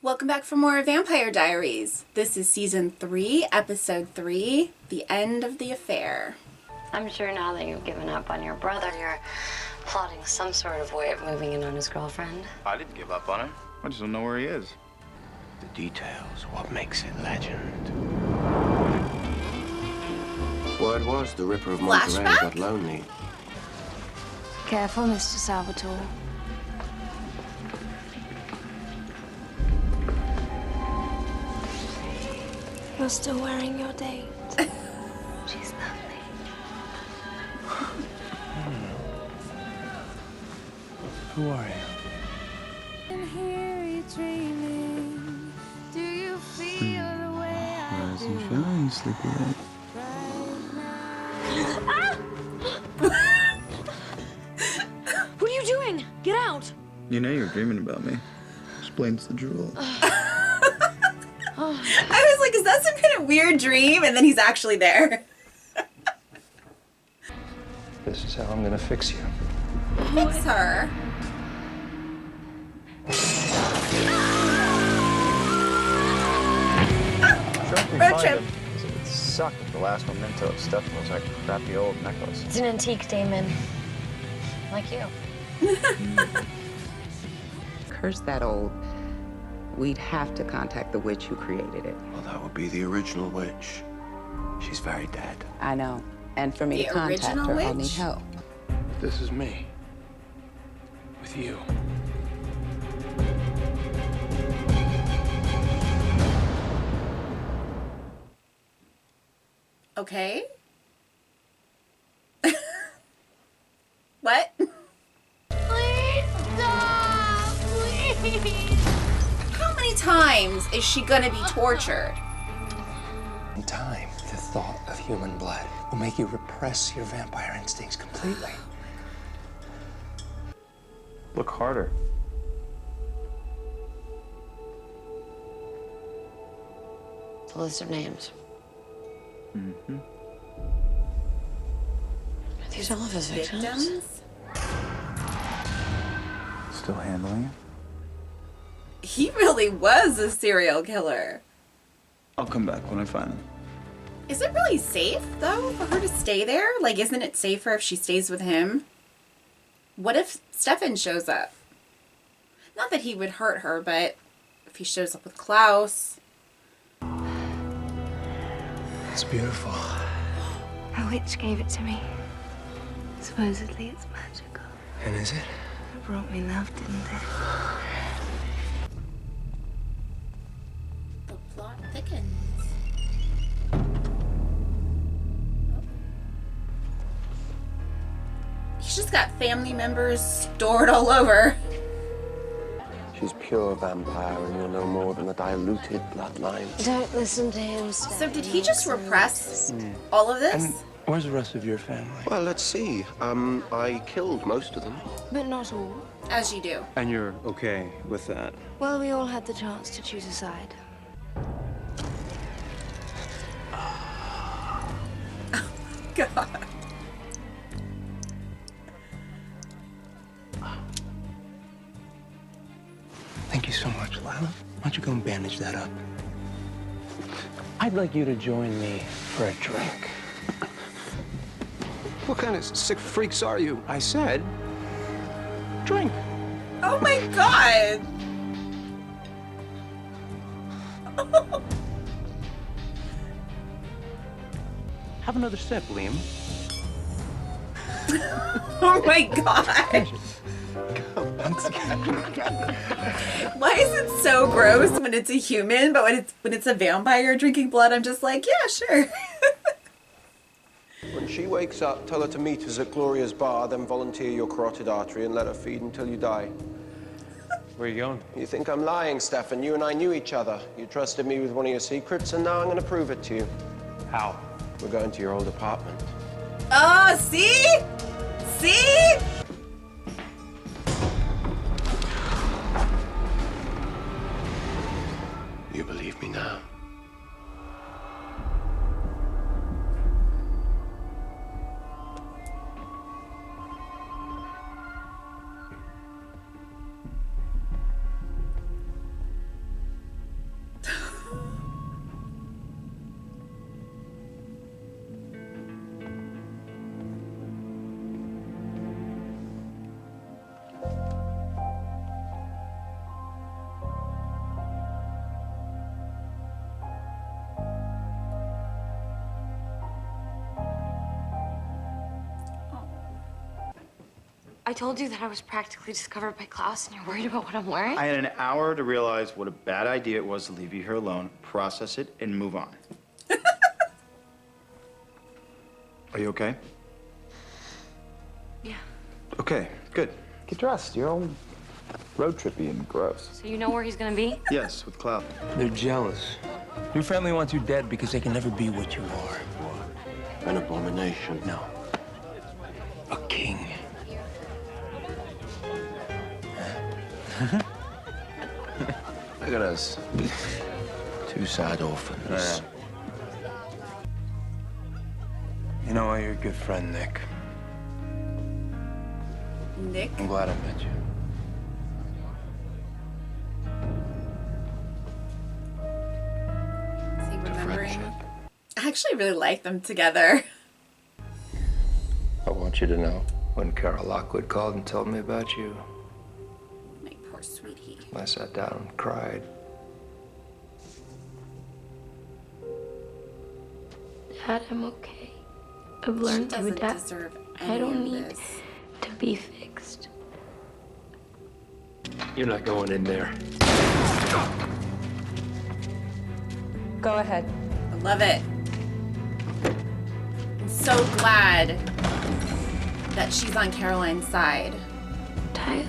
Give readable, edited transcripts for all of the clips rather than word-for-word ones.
Welcome back for more Vampire Diaries. This is Season 3, Episode 3, The End of the Affair. I'm sure now that you've given up on your brother, you're plotting some sort of way of moving in on his girlfriend. I didn't give up on him. I just don't know where he is. The details, what makes it legend. Word was the Ripper of Monterey Flashback? got lonely. Careful, Mr. Salvatore. You're still wearing your date. She's lovely. Who are you? Rise and shine, sleepyhead. What are you doing? Get out! You know you're dreaming about me. Explains the drool. I was like, is that some kind of weird dream? And then he's actually there. This is how I'm gonna fix you. Fix her. Road trip. It sucked if the last memento of stuff was like a crappy old necklace. It's an antique, Damon. Like you. Curse that old. We'd have to contact the witch who created it. Well, that would be the original witch. She's very dead. I know. And for me The to contact original her, I'll witch? need help. This is me. With you. Okay. What? Please stop! Please! How many times is she gonna be tortured? In time, the thought of human blood will make you repress your vampire instincts completely. Look harder. It's a list of names. Mm-hmm. Are these all of his victims? Victims? Still handling it? He really was a serial killer. I'll come back when I find him. Is it really safe, though, for her to stay there? Like, isn't it safer if she stays with him? What if Stefan shows up? Not that he would hurt her, but if he shows up with Klaus. It's beautiful. A witch gave it to me. Supposedly it's magical. And is it? It brought me love, didn't it? The plot thickens. He's just got family members stored all over. She's pure vampire, and you're no more than a diluted bloodline. Don't listen to him, So did he just repress all of this? And where's the rest of your family? Well, let's see. I killed most of them. But not all. As you do. And you're okay with that? Well, we all had the chance to choose a side. God. Thank you so much, Lila. Why don't you go and bandage that up? I'd like you to join me for a drink. What kind of sick freaks are you? I said, drink. Oh my God. Have another sip, Liam. Oh my God. Why is it so gross when it's a human, but when it's a vampire drinking blood, I'm just like, yeah, sure. When she wakes up, tell her to meet us at Gloria's bar, then volunteer your carotid artery and let her feed until you die. Where are you going? You think I'm lying, Stefan? You and I knew each other. You trusted me with one of your secrets, and now I'm going to prove it to you. How? We're going to your old apartment. Oh, see? See? You believe me now? I told you that I was practically discovered by Klaus, and you're worried about what I'm wearing? I had an hour to realize what a bad idea it was to leave you here alone, process it, and move on. Are you okay? Yeah. Okay, good. Get dressed. You're all road trippy and gross. So you know where he's gonna be? Yes, with Cloud. They're jealous. Your family wants you dead because they can never be what you are. An abomination. No. A king. Look at us. Two sad orphans. You know, you're a good friend, Nick. Nick? I'm glad I met you. Is he remembering? I actually really like them together. I want you to know, when Carol Lockwood called and told me about you, My poor sweetie. I sat down and cried. Dad, I'm okay. I've She learned to doesn't adapt. deserve I any don't of need this. to be fixed. You're not going in there. Go ahead. I love it. I'm so glad that she's on Caroline's side. Tyler.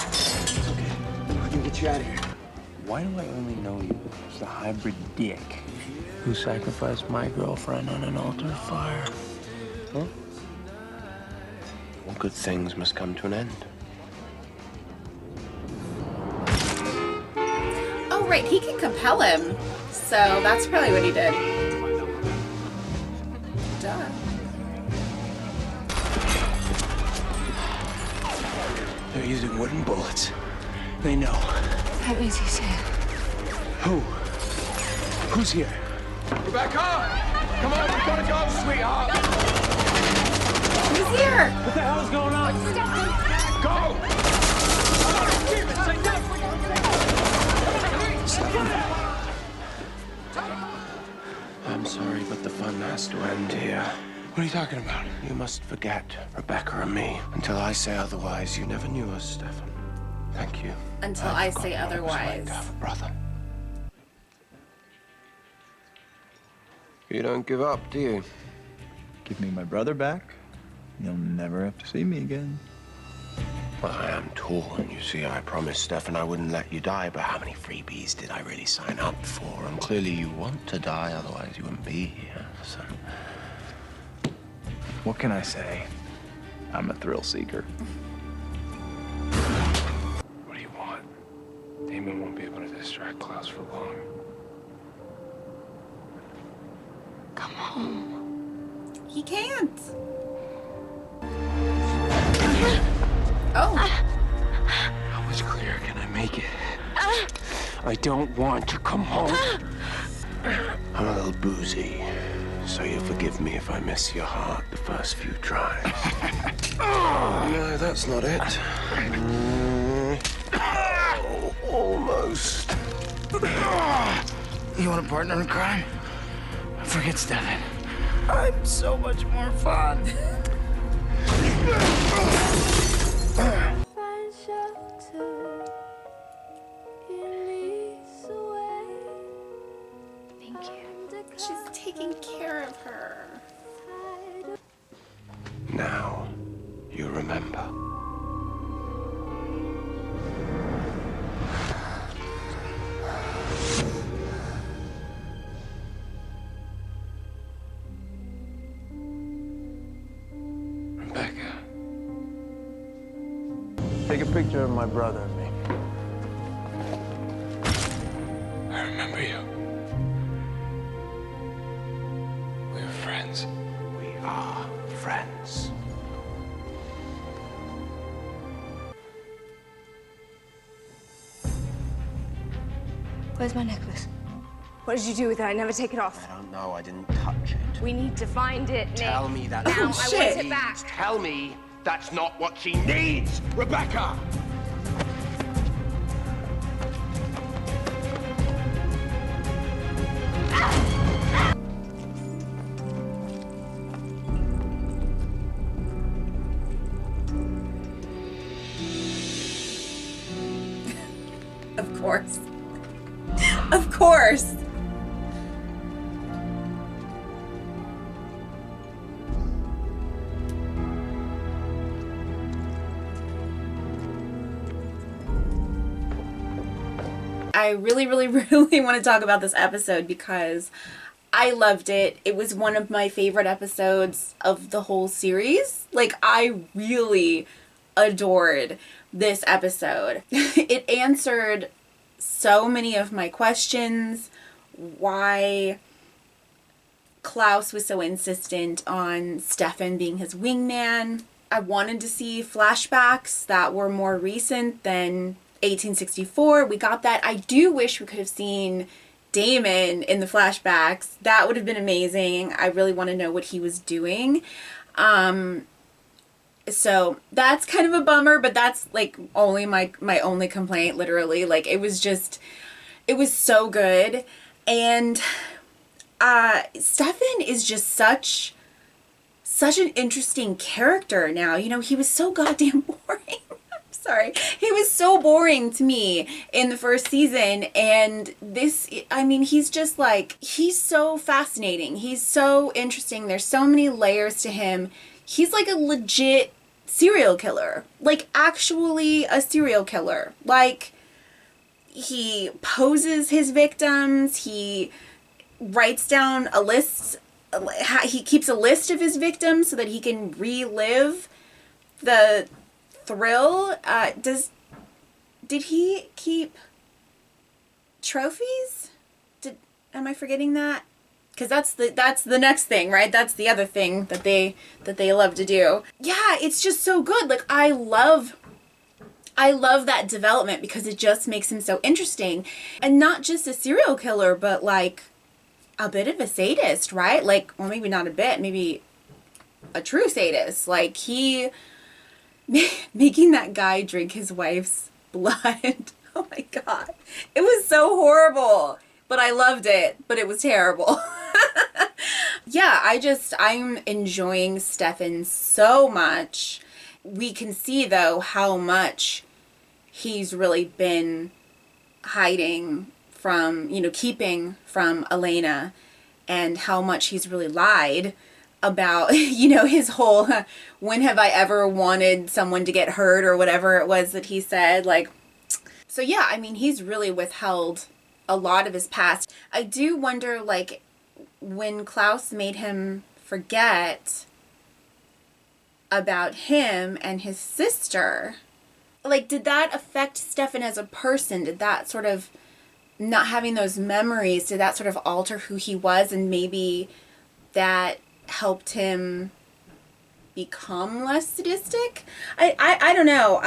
It's okay. I can get you out of here. Why do I only know you as the hybrid dick who sacrificed my girlfriend on an altar of fire? Huh? All good things must come to an end. Oh, right, he can compel him. So that's probably what he did. Duh. They're using wooden bullets. They know. That means he's here. Who? Who's here? Rebecca! Come on, we gotta go, sweetheart! He's here! What the hell is going on? I'm sorry, but the fun has to end here. What are you talking about? You must forget Rebecca and me. Until I say otherwise, you never knew us, Stefan. Thank you. Until I've I forgotten say what it was like otherwise. to have a brother. You don't give up, do you? Give me my brother back. You'll never have to see me again. Well, I am torn. You see, I promised Stefan I wouldn't let you die, but how many freebies did I really sign up for? And clearly you want to die, otherwise you wouldn't be here, so... What can I say? I'm a thrill seeker. What do you want? Damon won't be able to distract Klaus for long. Come home. He can't. Oh. How much clearer can I make it? I don't want to come home. I'm a little boozy, so you'll forgive me if I miss your heart the first few tries. No, that's not it. Oh, almost. You want a partner in crime? Forget Stefan. I'm so much more fun. Thank you. She's taking care of her. Now, you remember. Rebecca. Take a picture of my brother and me. I remember you. We were friends. We are friends. Where's my necklace? What did you do with it? I never take it off. I don't know, I didn't touch it. We need to find it, Nick. Tell me that. Now, I want shit. it back. Tell me that's not what she needs, Rebecca! course. Of course. I really, really, really want to talk about this episode because I loved it. It was one of my favorite episodes of the whole series. Like, I really adored this episode. It answered so many of my questions. Why Klaus was so insistent on Stefan being his wingman. I wanted to see flashbacks that were more recent than 1864. We got that. I do wish we could have seen Damon in the flashbacks. That would have been amazing. I really want to know what he was doing. So that's kind of a bummer, but that's like only my only complaint, literally. Like, it was so good. And Stefan is just such an interesting character now. You know, he was so goddamn boring. Sorry. He was so boring to me in the first season, and this, I mean, he's just like, he's so fascinating. He's so interesting. There's so many layers to him. He's like a legit serial killer. Like, actually a serial killer. Like, he poses his victims. He writes down a list. He keeps a list of his victims so that he can relive the thrill. Did he keep trophies? Am I forgetting that? Because that's the next thing, right? That's the other thing that they love to do. Yeah, it's just so good. Like, I love that development because it just makes him so interesting. And not just a serial killer, but like a bit of a sadist, right? Like, or maybe not a bit, maybe a true sadist. Like, he making that guy drink his wife's blood. Oh my God. It was so horrible, but I loved it, but it was terrible. Yeah, I'm enjoying Stefan so much. We can see, though, how much he's really been hiding from, keeping from Elena, and how much he's really lied about, his whole, when have I ever wanted someone to get hurt, or whatever it was that he said. Like, so yeah, I mean, he's really withheld a lot of his past. I do wonder, like, when Klaus made him forget about him and his sister, like, did that affect Stefan as a person? Did that sort of, not having those memories, did that sort of alter who he was, and maybe that helped him become less sadistic? I don't know.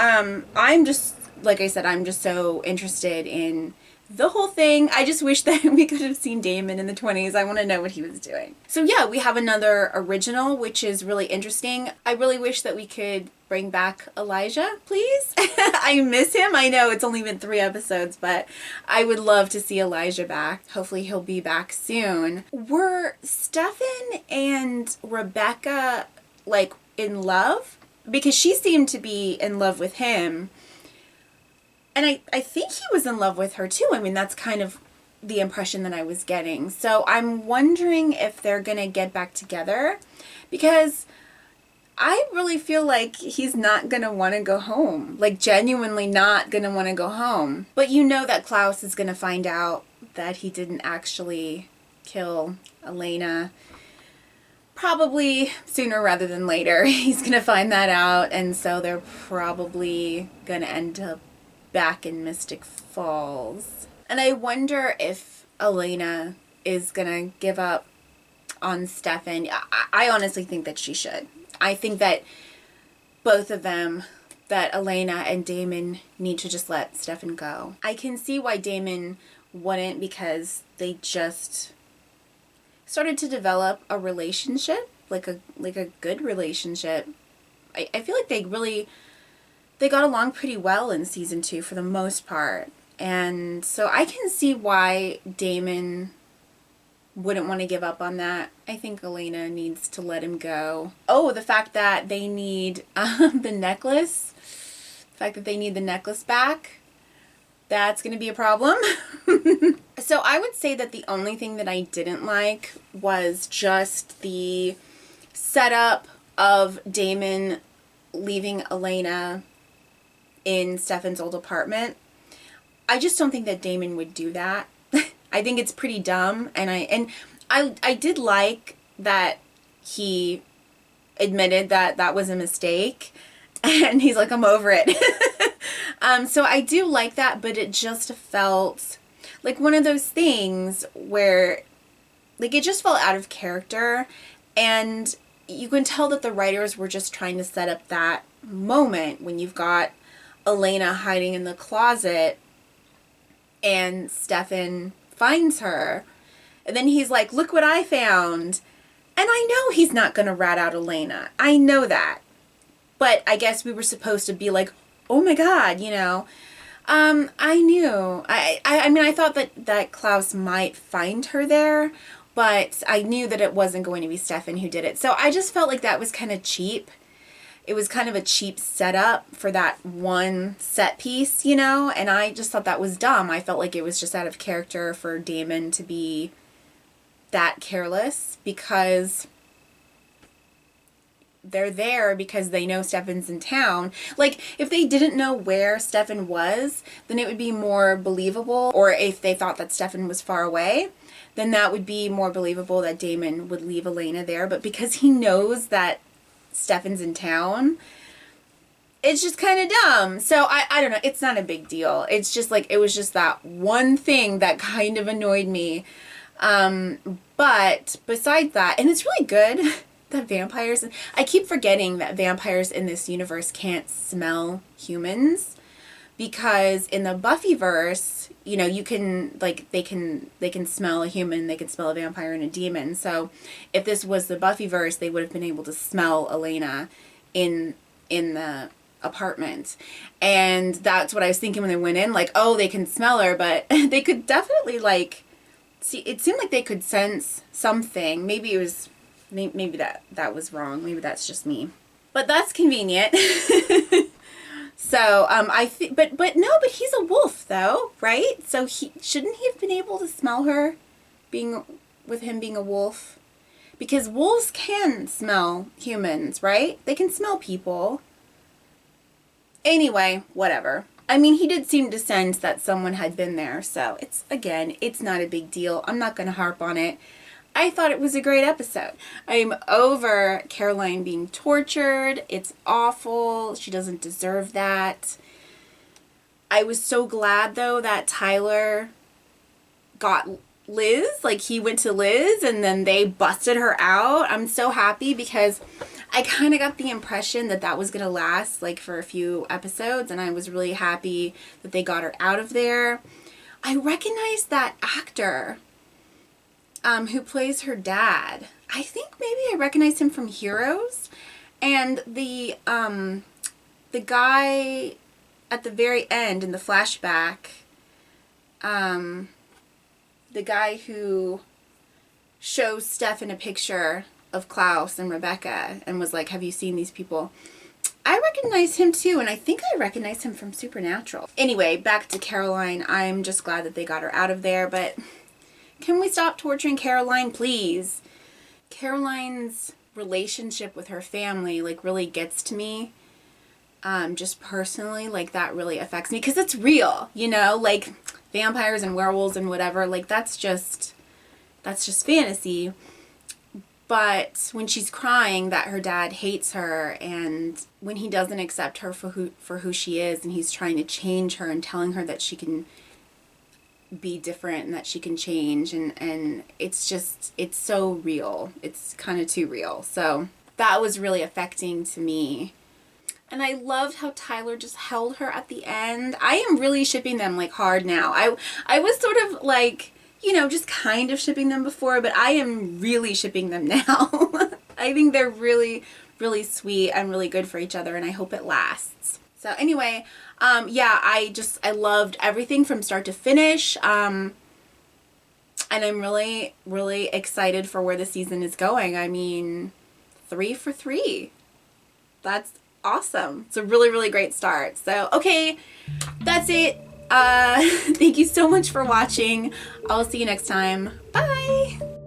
I'm just, like I said, I'm just so interested in the whole thing. I just wish that we could have seen Damon in the 20s. I want to know what he was doing. So yeah, we have another original, which is really interesting. I really wish that we could bring back Elijah, please. I miss him. I know it's only been 3 episodes, but I would love to see Elijah back. Hopefully he'll be back soon. Were Stefan and Rebecca, like, in love? Because she seemed to be in love with him. And I think he was in love with her too. I mean, that's kind of the impression that I was getting. So I'm wondering if they're going to get back together, because I really feel like he's not going to want to go home. Like, genuinely not going to want to go home. But you know that Klaus is going to find out that he didn't actually kill Elena. Probably sooner rather than later. He's going to find that out. And so they're probably going to end up back in Mystic Falls. And I wonder if Elena is gonna give up on Stefan. I honestly think that she should. I think that both of them, that Elena and Damon, need to just let Stefan go. I can see why Damon wouldn't, because they just started to develop a relationship, like a good relationship. I feel like they got along pretty well in season 2 for the most part. And so I can see why Damon wouldn't want to give up on that. I think Elena needs to let him go. Oh, the fact that they need the necklace. The fact that they need the necklace back. that's going to be a problem. So I would say that the only thing that I didn't like was just the setup of Damon leaving Elena in Stefan's old apartment. I just don't think that Damon would do that. I think it's pretty dumb, and I did like that he admitted that that was a mistake, and he's like, I'm over it. So I do like that, but it just felt like one of those things where, like, it just felt out of character, and you can tell that the writers were just trying to set up that moment when you've got Elena hiding in the closet and Stefan finds her, and then he's like, look what I found. And I know he's not going to rat out Elena. I know that. But I guess we were supposed to be like, oh my God, you know. I knew. I mean, I thought that Klaus might find her there, but I knew that it wasn't going to be Stefan who did it. So I just felt like that was kind of cheap. It was kind of a cheap setup for that one set piece, you know, and I just thought that was dumb. I felt like it was just out of character for Damon to be that careless, because they're there because they know Stefan's in town. Like, if they didn't know where Stefan was, then it would be more believable. Or if they thought that Stefan was far away, then that would be more believable that Damon would leave Elena there. But because he knows that Stefan's in town, it's just kind of dumb. So I don't know. It's not a big deal. It's just like, it was just that one thing that kind of annoyed me. But besides that, and it's really good that vampires, I keep forgetting that vampires in this universe can't smell humans, because in the Buffyverse, you know, you can, like, they can smell a human, they can smell a vampire and a demon. So if this was the Buffyverse, they would have been able to smell Elena in the apartment. And that's what I was thinking when they went in, like, oh, they can smell her, but they could definitely, like, see, it seemed like they could sense something. Maybe it was, maybe that was wrong. Maybe that's just me. But that's convenient. So, but he's a wolf though, right? So shouldn't he have been able to smell her with him being a wolf? Because wolves can smell humans, right? They can smell people. Anyway, whatever. I mean, he did seem to sense that someone had been there, so it's not a big deal. I'm not going to harp on it. I thought it was a great episode. I'm over Caroline being tortured. It's awful. She doesn't deserve that. I was so glad, though, that Tyler got Liz. Like, he went to Liz, and then they busted her out. I'm so happy, because I kind of got the impression that that was going to last, like, for a few episodes, and I was really happy that they got her out of there. I recognized that actor who plays her dad. I think maybe I recognize him from Heroes. And the guy at the very end in the flashback, the guy who shows Stefan a picture of Klaus and Rebecca and was like, have you seen these people? I recognize him too, and I think I recognize him from Supernatural. Anyway, back to Caroline. I'm just glad that they got her out of there, but can we stop torturing Caroline, please? Caroline's relationship with her family, like, really gets to me. Just personally, like, that really affects me, because it's real, you know, like, vampires and werewolves and whatever, like, that's just fantasy. But when she's crying that her dad hates her, and when he doesn't accept her for who she is, and he's trying to change her and telling her that she can be different and that she can change, and it's so real. It's kind of too real. So that was really affecting to me. And I loved how Tyler just held her at the end. I am really shipping them, like, hard now. I was sort of like, you know, just kind of shipping them before, but I am really shipping them now. I think they're really, really sweet and really good for each other, and I hope it lasts. So anyway, yeah, I loved everything from start to finish. And I'm really, really excited for where the season is going. I mean, 3 for 3. That's awesome. It's a really, really great start. So, okay, that's it. Thank you so much for watching. I'll see you next time. Bye!